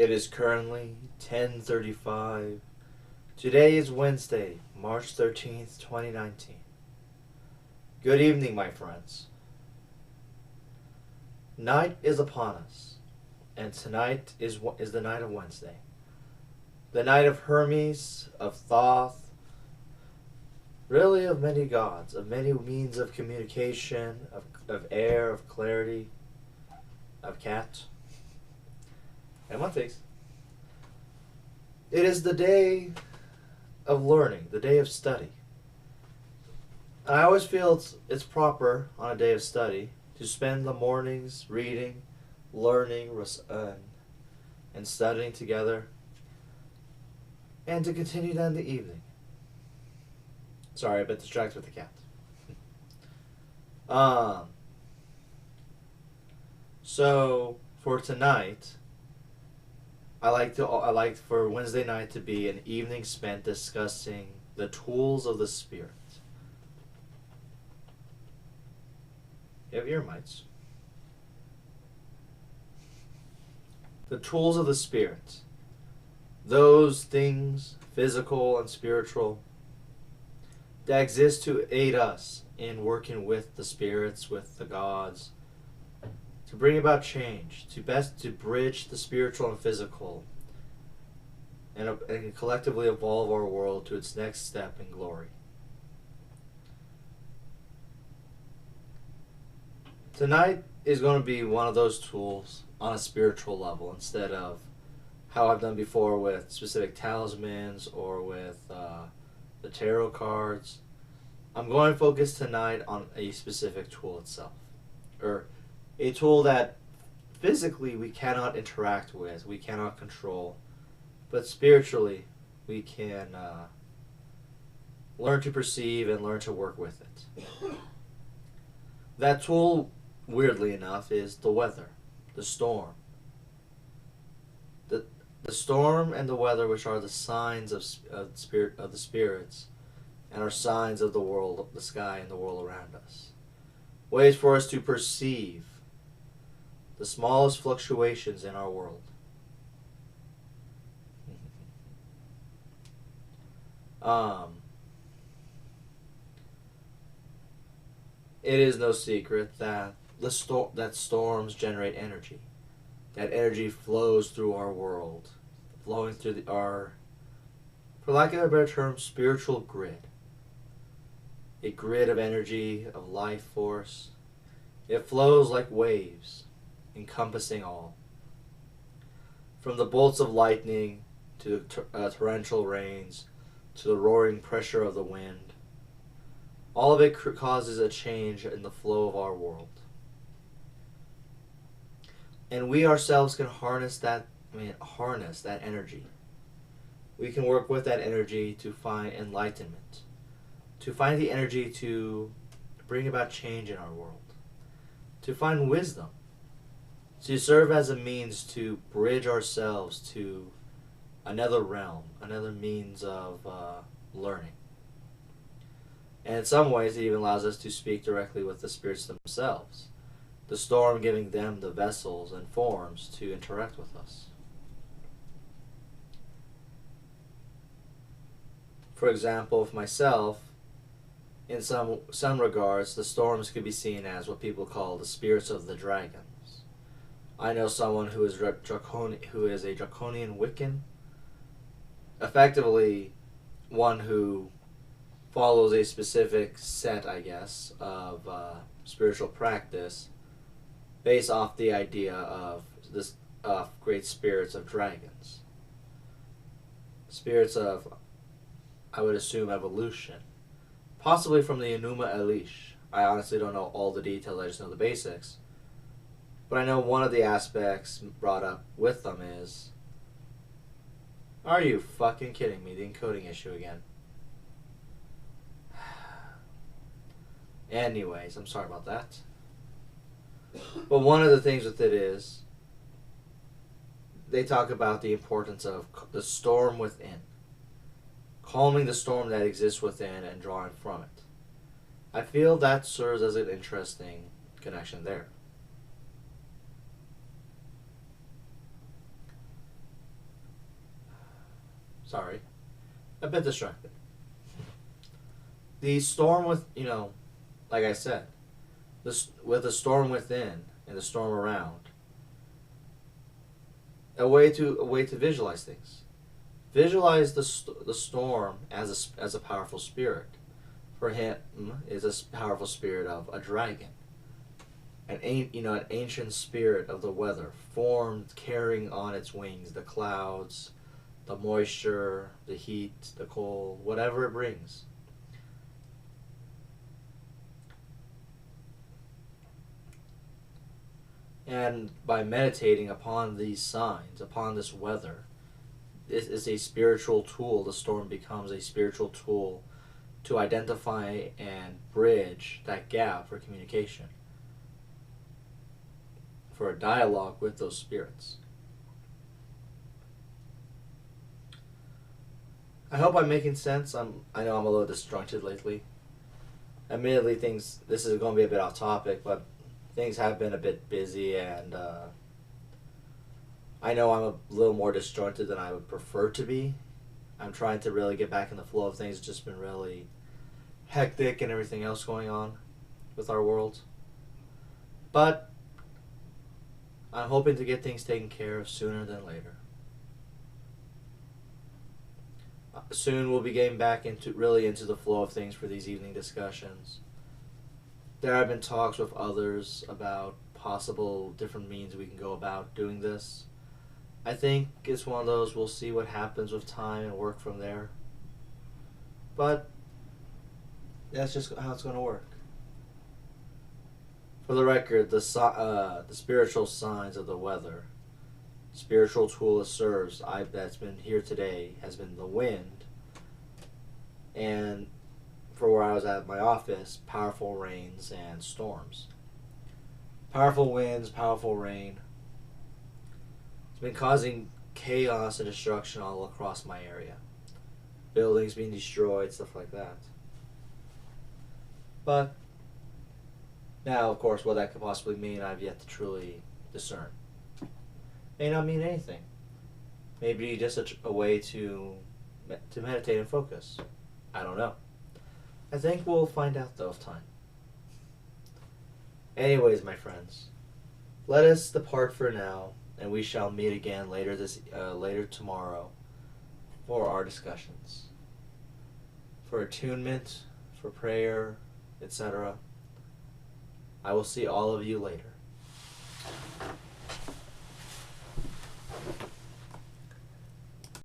It is currently 10:35. Today is Wednesday, March 13th, 2019. Good evening, my friends. Night is upon us, and tonight is the night of Wednesday. The night of Hermes, of Thoth, really of many gods, of many means of communication, of air, of clarity, of cat, and one thing. It is the day of learning, the day of study. I always feel it's proper on a day of study to spend the mornings reading, learning, and studying together, and to continue then the evening. Sorry, I've been distracted with the cat. So for tonight, I like for Wednesday night to be an evening spent discussing the tools of the spirit. You have ear mites. The tools of the spirit. Those things, physical and spiritual, that exist to aid us in working with the spirits, with the gods, to bring about change, to bridge the spiritual and physical, and collectively evolve our world to its next step in glory. Tonight is going to be one of those tools on a spiritual level instead of how I've done before with specific talismans or with the tarot cards. I'm going to focus tonight on a specific tool itself, or a tool that physically we cannot interact with, we cannot control, but spiritually we can learn to perceive and learn to work with it. That tool, weirdly enough, is the weather, the storm. The storm and the weather, which are the signs of the spirits, and are signs of the world, the sky, and the world around us. Ways for us to perceive the smallest fluctuations in our world. It is no secret that that storms generate energy. That energy flows through our world, flowing through our, for lack of a better term, spiritual grid. A grid of energy, of life force. It flows like waves, encompassing all. From the bolts of lightning to the torrential rains to the roaring pressure of the wind. All of it causes a change in the flow of our world. And we ourselves can harness that energy. We can work with that energy to find enlightenment, to find the energy to bring about change in our world, to find wisdom, to serve as a means to bridge ourselves to another realm, another means of learning. And in some ways it even allows us to speak directly with the spirits themselves, the storm giving them the vessels and forms to interact with us. For example, with myself, in some regards, the storms could be seen as what people call the spirits of the dragons. I know someone who is a draconian Wiccan, effectively one who follows a specific set, I guess, of spiritual practice based off the idea of this great spirits of dragons. Spirits of, I would assume, evolution. Possibly from the Enuma Elish. I honestly don't know all the details, I just know the basics. But I know one of the aspects brought up with them is, are you fucking kidding me? The encoding issue again. Anyways, I'm sorry about that. But one of the things with it is, they talk about the importance of the storm within. Calming the storm that exists within and drawing from it. I feel that serves as an interesting connection there. Sorry, a bit distracted. The storm with, like I said, with the storm within and the storm around, a way to visualize things. Visualize the storm as a powerful spirit. For him is a powerful spirit of a dragon, an ancient spirit of the weather, formed carrying on its wings the clouds, the moisture, the heat, the cold, whatever it brings. And by meditating upon these signs, upon this weather, this is a spiritual tool. The storm becomes a spiritual tool to identify and bridge that gap for communication, for a dialogue with those spirits. I hope I'm making sense. I know I'm a little disjointed lately. Admittedly, this is going to be a bit off topic, but things have been a bit busy, and I know I'm a little more disjointed than I would prefer to be. I'm trying to really get back in the flow of things. It's just been really hectic and everything else going on with our world. But I'm hoping to get things taken care of sooner than later. Soon we'll be getting back into the flow of things for these evening discussions. There have been talks with others about possible different means we can go about doing this. I think it's one of those, we'll see what happens with time and work from there. But that's just how it's going to work. For the record, the spiritual signs of the weather, spiritual tool it serves, that's been here today, has been the wind, and for where I was at my office, powerful rains and storms. Powerful winds, powerful rain. It's been causing chaos and destruction all across my area. Buildings being destroyed, stuff like that. But now, of course, what that could possibly mean, I've yet to truly discern. May not mean anything. Maybe just a way to meditate and focus. I don't know. I think we'll find out, though, with time. Anyways, my friends, let us depart for now, and we shall meet again later tomorrow for our discussions, for attunement, for prayer, etc. I will see all of you later.